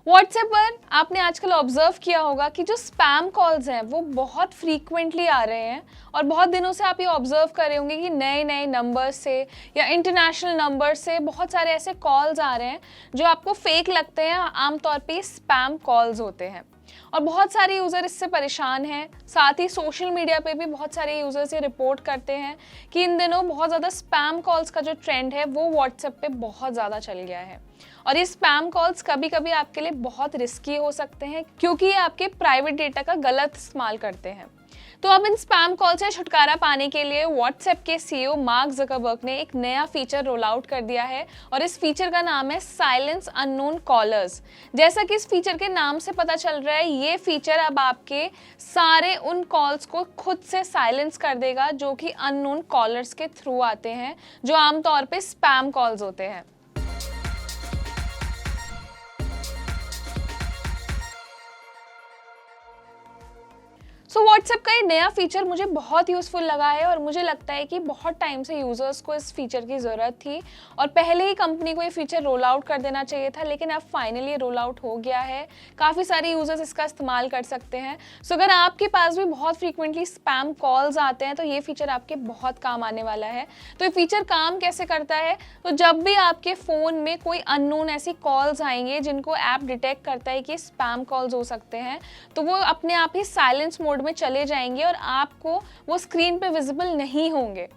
WhatsApp पर आपने आजकल ऑब्जर्व किया होगा कि जो स्पैम कॉल्स हैं वो बहुत फ्रीक्वेंटली आ रहे हैं और बहुत दिनों से आप ये ऑब्जर्व कर रहे होंगे कि नए नए नंबर से या इंटरनेशनल नंबर से बहुत सारे ऐसे कॉल्स आ रहे हैं जो आपको फेक लगते हैं। आमतौर पे ये स्पैम कॉल्स होते हैं और बहुत सारे यूज़र इससे परेशान हैं। साथ ही सोशल मीडिया पे भी बहुत सारे यूज़र्स ये रिपोर्ट करते हैं कि इन दिनों बहुत ज़्यादा स्पैम कॉल्स का जो ट्रेंड है वो व्हाट्सएप पे बहुत ज़्यादा चल गया है। और ये स्पैम कॉल्स कभी कभी आपके लिए बहुत रिस्की हो सकते हैं क्योंकि ये आपके प्राइवेट डेटा का गलत इस्तेमाल करते हैं। तो अब इन स्पैम कॉल से छुटकारा पाने के लिए व्हाट्सएप के सीईओ मार्क ज़करबर्ग ने एक नया फीचर रोल आउट कर दिया है और इस फीचर का नाम है साइलेंस अननोन कॉलर्स। जैसा कि इस फीचर के नाम से पता चल रहा है, ये फीचर अब आपके सारे उन कॉल्स को खुद से साइलेंस कर देगा जो कि अननोन कॉलर्स के थ्रू आते हैं, जो आमतौर पे स्पैम कॉल्स होते हैं। व्हाट्सएप का ये नया फीचर मुझे बहुत यूज़फुल लगा है और मुझे लगता है कि बहुत टाइम से यूज़र्स को इस फीचर की ज़रूरत थी और पहले ही कंपनी को ये फीचर रोल आउट कर देना चाहिए था, लेकिन अब फाइनली रोल आउट हो गया है। काफ़ी सारे यूज़र्स इसका इस्तेमाल कर सकते हैं। अगर आपके पास भी बहुत फ्रीक्वेंटली स्पैम कॉल्स आते हैं तो ये फीचर आपके बहुत काम आने वाला है। तो ये फीचर काम कैसे करता है? तो जब भी आपके फ़ोन में कोई अननोन ऐसी कॉल्स आएंगे जिनको ऐप डिटेक्ट करता है कि स्पैम कॉल्स हो सकते हैं, तो वो अपने आप ही साइलेंस मोड में चले जाएंगे और आपको वो स्क्रीन पे विजिबल नहीं होंगे।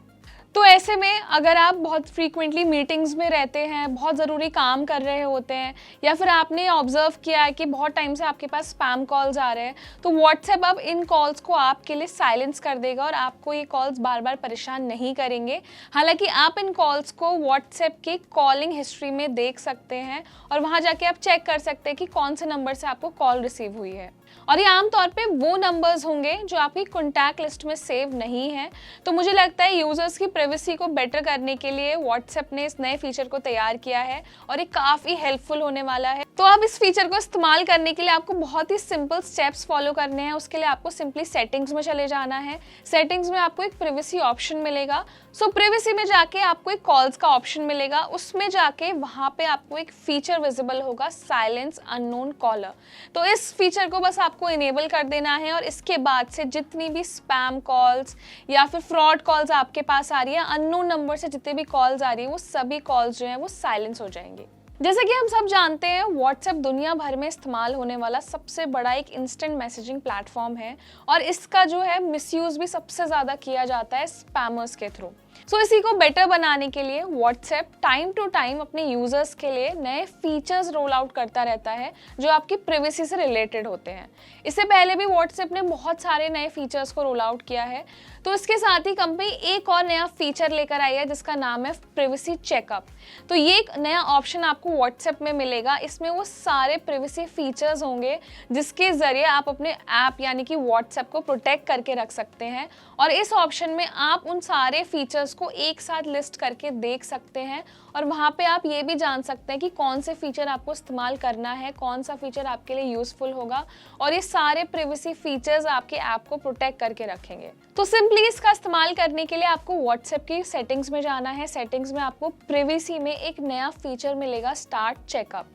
तो ऐसे में अगर आप बहुत फ्रीक्वेंटली मीटिंग्स में रहते हैं, बहुत ज़रूरी काम कर रहे होते हैं या फिर आपने ऑब्जर्व किया है कि बहुत टाइम से आपके पास स्पैम कॉल्स आ रहे हैं, तो व्हाट्सएप अब इन कॉल्स को आपके लिए साइलेंस कर देगा और आपको ये कॉल्स बार बार परेशान नहीं करेंगे। हालांकि आप इन कॉल्स को व्हाट्सएप की कॉलिंग हिस्ट्री में देख सकते हैं और वहाँ जाके आप चेक कर सकते हैं कि कौन से नंबर से आपको कॉल रिसीव हुई है। और ये आमतौर पे वो नंबर्स होंगे जो आपकी कॉन्टैक्ट लिस्ट में सेव नहीं है। तो मुझे लगता है यूज़र्स की प्राइवेसी को बेटर करने के लिए व्हाट्सएप ने इस नए फीचर को तैयार किया है और ये काफ़ी हेल्पफुल होने वाला है। तो अब इस फीचर को इस्तेमाल करने के लिए आपको बहुत ही सिंपल स्टेप्स फॉलो करने हैं। उसके लिए आपको सिंपली सेटिंग्स में चले जाना है। सेटिंग्स में आपको एक प्राइवेसी ऑप्शन मिलेगा। प्राइवेसी में जाके आपको एक कॉल्स का ऑप्शन मिलेगा। उसमें जाके वहाँ पे आपको एक फीचर विजिबल होगा, साइलेंस अननोन कॉलर। तो इस फीचर को बस आपको इनेबल कर देना है और इसके बाद से जितनी भी स्पैम कॉल्स या फिर फ्रॉड कॉल्स आपके पास आ रही है, अननोन नंबर से जितनी भी कॉल्स आ रही है, वो सभी कॉल्स जो हैं वो साइलेंस हो जाएंगी। जैसा कि हम सब जानते हैं, व्हाट्सएप दुनिया भर में इस्तेमाल होने वाला सबसे बड़ा एक इंस्टेंट मैसेजिंग प्लेटफॉर्म है और इसका जो है मिसयूज़ भी सबसे ज़्यादा किया जाता है स्पैमर्स के थ्रू। इसी को बेटर बनाने के लिए व्हाट्सएप टाइम टू टाइम अपने यूजर्स के लिए नए फीचर्स रोल आउट करता रहता है जो आपकी प्राइवेसी से रिलेटेड होते हैं। इससे पहले भी व्हाट्सएप ने बहुत सारे नए फीचर्स को रोल आउट किया है। तो इसके साथ ही कंपनी एक और नया फीचर लेकर आई है जिसका नाम है प्राइवेसी चेकअप। तो ये एक नया ऑप्शन आपको व्हाट्सएप में मिलेगा। इसमें वो सारे प्राइवेसी फीचर्स होंगे जिसके ज़रिए आप अपने ऐप यानी कि व्हाट्सएप को प्रोटेक्ट करके रख सकते हैं और इस ऑप्शन में आप उन सारे फीचर्स को एक साथ लिस्ट करके देख सकते हैं और वहाँ पे आप ये भी जान सकते हैं कि कौन से फीचर आपको इस्तेमाल करना है, कौन सा फीचर आपके लिए यूज़फुल होगा और ये सारे प्राइवेसी फीचर्स आपके ऐप को प्रोटेक्ट करके रखेंगे। तो सिंपली इसका इस्तेमाल करने के लिए आपको व्हाट्सएप की सेटिंग्स में जाना है। सेटिंग्स में आपको प्राइवेसी में एक नया फीचर मिलेगा, स्टार्ट चेकअप।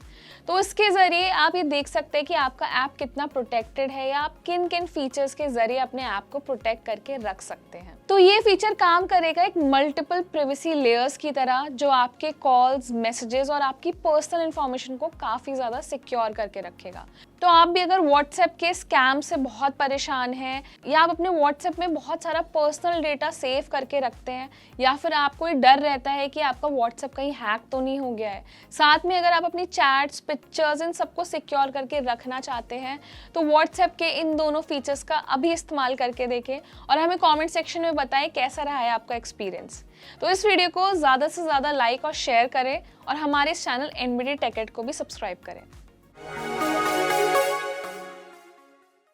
तो इसके ज़रिए आप ये देख सकते हैं कि आपका ऐप कितना प्रोटेक्टेड है या आप किन किन फीचर्स के ज़रिए अपने ऐप को प्रोटेक्ट करके रख सकते हैं। तो ये फीचर काम करेगा एक मल्टीपल प्राइवेसी लेयर्स की तरह जो आपके कॉल्स, मैसेजेस और आपकी पर्सनल इन्फॉर्मेशन को काफ़ी ज़्यादा सिक्योर करके रखेगा। तो आप भी अगर व्हाट्सएप के स्कैम से बहुत परेशान हैं या आप अपने व्हाट्सएप में बहुत सारा पर्सनल डेटा सेव करके रखते हैं या फिर आपको ये डर रहता है कि आपका व्हाट्सएप कहीं हैक तो नहीं हो गया है, साथ में अगर आप अपनी चैट्स, पिक्चर्स इन सबको सिक्योर करके रखना चाहते हैं, तो व्हाट्सएप के इन दोनों फीचर्स का अभी इस्तेमाल करके देखें और हमें कमेंट सेक्शन में बताएं कैसा रहा है आपका एक्सपीरियंस। तो इस वीडियो को ज़्यादा से ज़्यादा लाइक और शेयर करें और हमारे इस चैनल एनबीडी टेक एड को भी सब्सक्राइब करें।